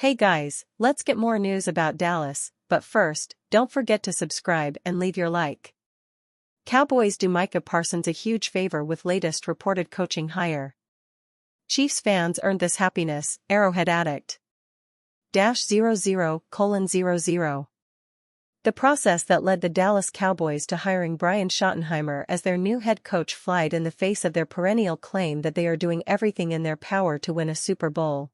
Hey guys, let's get more news about Dallas, but first, don't forget to subscribe and leave your like. Cowboys do Micah Parsons a huge favor with latest reported coaching hire. Chiefs fans earned this happiness, Arrowhead Addict. --00:00. The process that led the Dallas Cowboys to hiring Brian Schottenheimer as their new head coach flied in the face of their perennial claim that they are doing everything in their power to win a Super Bowl.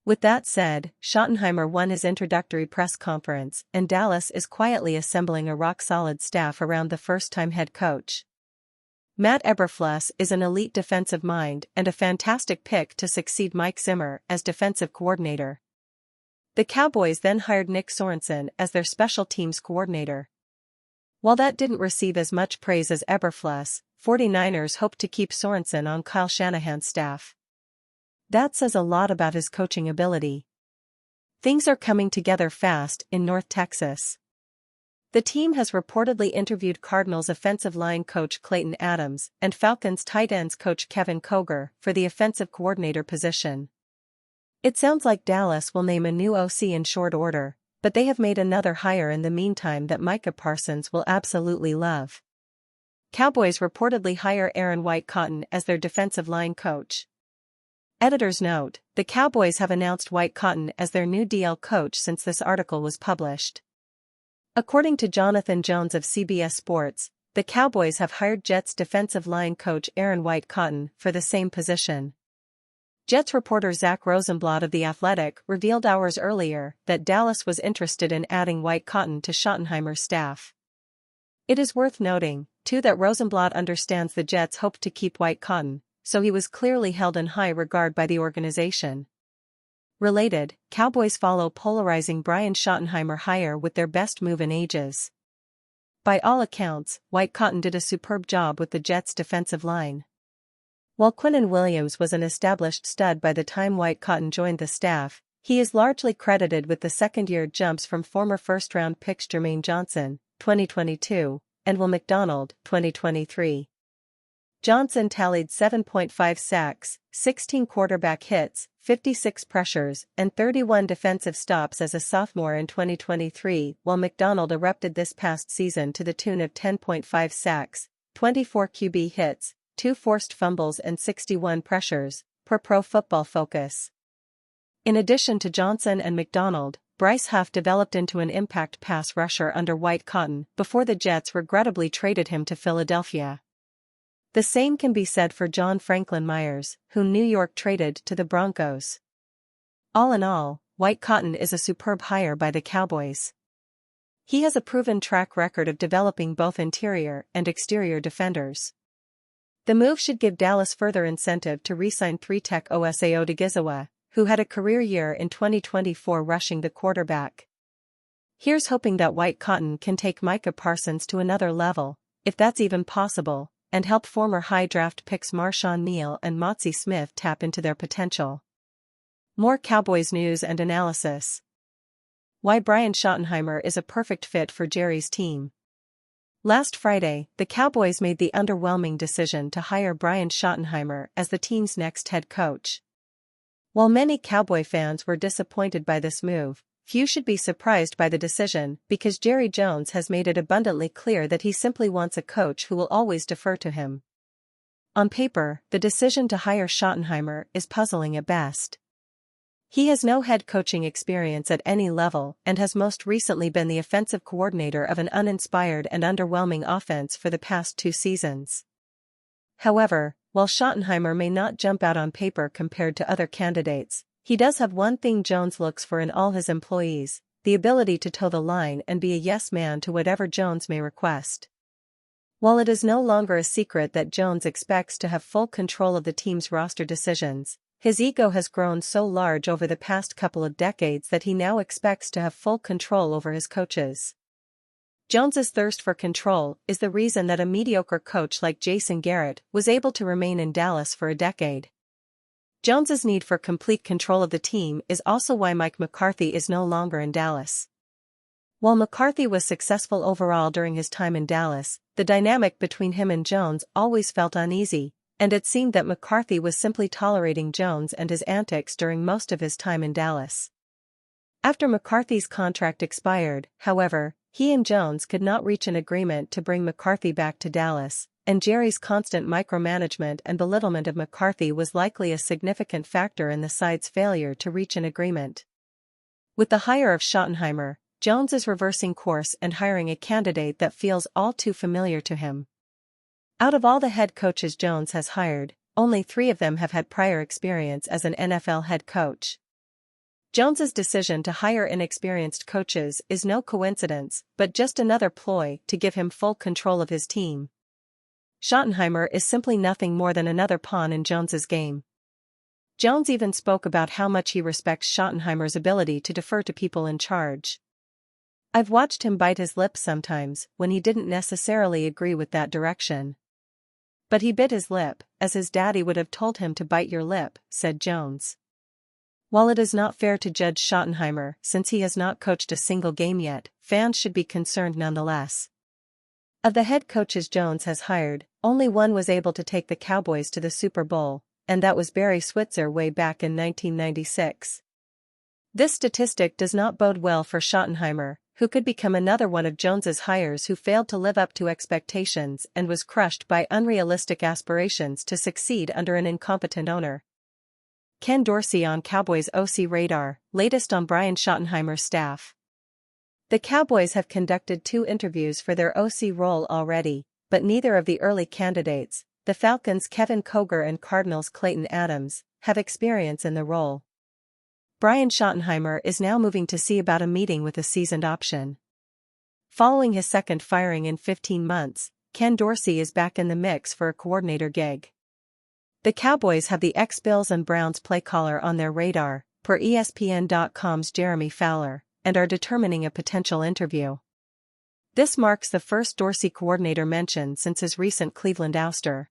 With that said, Schottenheimer won his introductory press conference, and Dallas is quietly assembling a rock-solid staff around the first-time head coach. Matt Eberflus is an elite defensive mind and a fantastic pick to succeed Mike Zimmer as defensive coordinator. The Cowboys then hired Nick Sorensen as their special teams coordinator. While that didn't receive as much praise as Eberflus, 49ers hope to keep Sorensen on Kyle Shanahan's staff. That says a lot about his coaching ability. Things are coming together fast in North Texas. The team has reportedly interviewed Cardinals offensive line coach Clayton Adams and Falcons tight ends coach Kevin Koger for the offensive coordinator position. It sounds like Dallas will name a new OC in short order, but they have made another hire in the meantime that Micah Parsons will absolutely love. Cowboys reportedly hire Aaron White-Cotton as their defensive line coach. Editor's note: the Cowboys have announced White-Cotton as their new DL coach since this article was published. According to Jonathan Jones of CBS Sports, the Cowboys have hired Jets defensive line coach Aaron White-Cotton for the same position. Jets reporter Zach Rosenblatt of The Athletic revealed hours earlier that Dallas was interested in adding White-Cotton to Schottenheimer's staff. It is worth noting, too, that Rosenblatt understands the Jets hope to keep White-Cotton, so he was clearly held in high regard by the organization. Related, Cowboys follow polarizing Brian Schottenheimer hire with their best move in ages. By all accounts, White-Cotton did a superb job with the Jets' defensive line. While Quinnen Williams was an established stud by the time White-Cotton joined the staff, he is largely credited with the second-year jumps from former first-round picks Jermaine Johnson, 2022, and Will McDonald, 2023. Johnson tallied 7.5 sacks, 16 quarterback hits, 56 pressures, and 31 defensive stops as a sophomore in 2023, while McDonald erupted this past season to the tune of 10.5 sacks, 24 QB hits, 2 forced fumbles and 61 pressures, per Pro Football Focus. In addition to Johnson and McDonald, Bryce Huff developed into an impact pass rusher under White-Cotton before the Jets regrettably traded him to Philadelphia. The same can be said for John Franklin Myers, whom New York traded to the Broncos. All in all, White-Cotton is a superb hire by the Cowboys. He has a proven track record of developing both interior and exterior defenders. The move should give Dallas further incentive to re-sign 3-tech Osa Odigizua, who had a career year in 2024 rushing the quarterback. Here's hoping that White-Cotton can take Micah Parsons to another level, if that's even possible, and help former high draft picks Marshawn Neal and Motzie Smith tap into their potential. More Cowboys news and analysis. Why Brian Schottenheimer is a perfect fit for Jerry's team. Last Friday, the Cowboys made the underwhelming decision to hire Brian Schottenheimer as the team's next head coach. While many Cowboy fans were disappointed by this move, few should be surprised by the decision because Jerry Jones has made it abundantly clear that he simply wants a coach who will always defer to him. On paper, the decision to hire Schottenheimer is puzzling at best. He has no head coaching experience at any level and has most recently been the offensive coordinator of an uninspired and underwhelming offense for the past 2 seasons. However, while Schottenheimer may not jump out on paper compared to other candidates, he does have one thing Jones looks for in all his employees: the ability to toe the line and be a yes man to whatever Jones may request. While it is no longer a secret that Jones expects to have full control of the team's roster decisions, his ego has grown so large over the past couple of decades that he now expects to have full control over his coaches. Jones's thirst for control is the reason that a mediocre coach like Jason Garrett was able to remain in Dallas for a decade. Jones's need for complete control of the team is also why Mike McCarthy is no longer in Dallas. While McCarthy was successful overall during his time in Dallas, the dynamic between him and Jones always felt uneasy, and it seemed that McCarthy was simply tolerating Jones and his antics during most of his time in Dallas. After McCarthy's contract expired, however, he and Jones could not reach an agreement to bring McCarthy back to Dallas, and Jerry's constant micromanagement and belittlement of McCarthy was likely a significant factor in the side's failure to reach an agreement. With the hire of Schottenheimer, Jones is reversing course and hiring a candidate that feels all too familiar to him. Out of all the head coaches Jones has hired, only 3 of them have had prior experience as an NFL head coach. Jones's decision to hire inexperienced coaches is no coincidence, but just another ploy to give him full control of his team. Schottenheimer is simply nothing more than another pawn in Jones's game. Jones even spoke about how much he respects Schottenheimer's ability to defer to people in charge. "I've watched him bite his lip sometimes when he didn't necessarily agree with that direction. But he bit his lip, as his daddy would have told him to bite your lip," said Jones. While it is not fair to judge Schottenheimer since he has not coached a single game yet, fans should be concerned nonetheless. Of the head coaches Jones has hired, only one was able to take the Cowboys to the Super Bowl, and that was Barry Switzer way back in 1996. This statistic does not bode well for Schottenheimer, who could become another one of Jones's hires who failed to live up to expectations and was crushed by unrealistic aspirations to succeed under an incompetent owner. Ken Dorsey on Cowboys OC radar, latest on Brian Schottenheimer's staff. The Cowboys have conducted 2 interviews for their OC role already, but neither of the early candidates, the Falcons' Kevin Koger and Cardinals' Clayton Adams, have experience in the role. Brian Schottenheimer is now moving to see about a meeting with a seasoned option. Following his second firing in 15 months, Ken Dorsey is back in the mix for a coordinator gig. The Cowboys have the ex-Bills and Browns play caller on their radar, per ESPN.com's Jeremy Fowler, and are determining a potential interview. This marks the first Dorsey coordinator mention since his recent Cleveland ouster.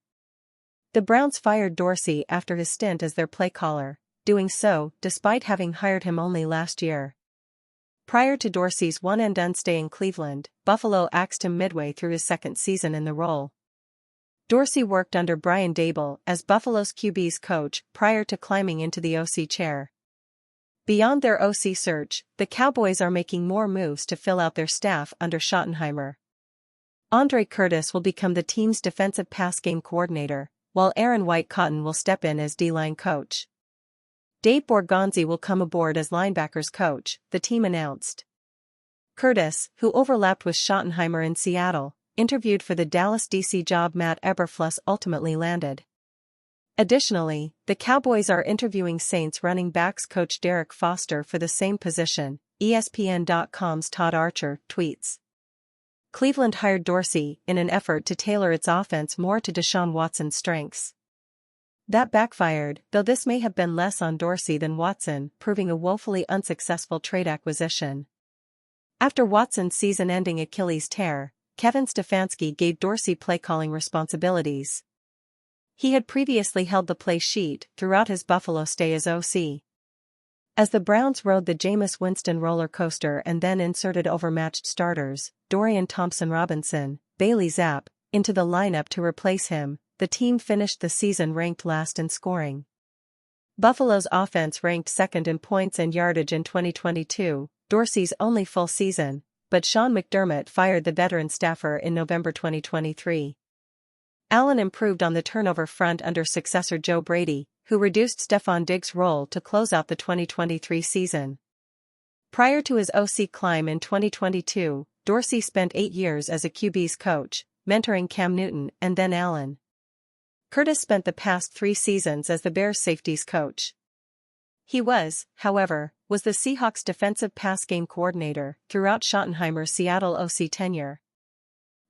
The Browns fired Dorsey after his stint as their play caller, doing so despite having hired him only last year. Prior to Dorsey's one-and-done stay in Cleveland, Buffalo axed him midway through his second season in the role. Dorsey worked under Brian Daboll as Buffalo's QB's coach prior to climbing into the OC chair. Beyond their OC search, the Cowboys are making more moves to fill out their staff under Schottenheimer. Andre Curtis will become the team's defensive pass game coordinator, while Aaron White-Cotton will step in as D-line coach. Dave Borgonzi will come aboard as linebackers coach, the team announced. Curtis, who overlapped with Schottenheimer in Seattle, interviewed for the Dallas DC job Matt Eberflus ultimately landed. Additionally, the Cowboys are interviewing Saints running backs coach Derek Foster for the same position, ESPN.com's Todd Archer tweets. Cleveland hired Dorsey in an effort to tailor its offense more to Deshaun Watson's strengths. That backfired, though this may have been less on Dorsey than Watson, proving a woefully unsuccessful trade acquisition. After Watson's season-ending Achilles tear, Kevin Stefanski gave Dorsey play-calling responsibilities. He had previously held the play sheet throughout his Buffalo stay as OC. As the Browns rode the Jameis Winston roller coaster and then inserted overmatched starters, Dorian Thompson-Robinson, Bailey Zappe, into the lineup to replace him, the team finished the season ranked last in scoring. Buffalo's offense ranked second in points and yardage in 2022, Dorsey's only full season, but Sean McDermott fired the veteran staffer in November 2023. Allen improved on the turnover front under successor Joe Brady, who reduced Stephon Diggs' role to close out the 2023 season. Prior to his OC climb in 2022, Dorsey spent 8 years as a QB's coach, mentoring Cam Newton and then Allen. Curtis spent the past 3 seasons as the Bears' safeties coach. He was, however, the Seahawks' defensive pass game coordinator throughout Schottenheimer's Seattle OC tenure.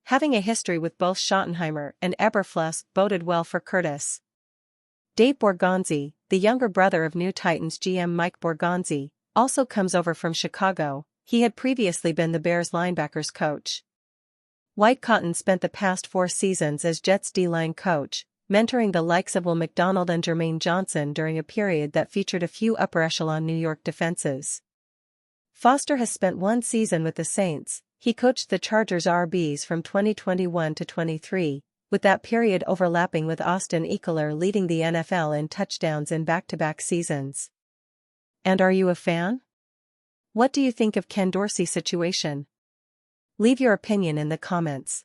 Having a history with both Schottenheimer and Eberflus boded well for Curtis. Dave Borgonzi, the younger brother of new Titans GM Mike Borgonzi, also comes over from Chicago. He had previously been the Bears' linebackers coach. White-Cotton spent the past 4 seasons as Jets' D-line coach, mentoring the likes of Will McDonald and Jermaine Johnson during a period that featured a few upper-echelon New York defenses. Foster has spent 1 season with the Saints. He coached the Chargers' RBs from 2021 to 23, with that period overlapping with Austin Ekeler leading the NFL in touchdowns in back-to-back seasons. And are you a fan? What do you think of Ken Dorsey's situation? Leave your opinion in the comments.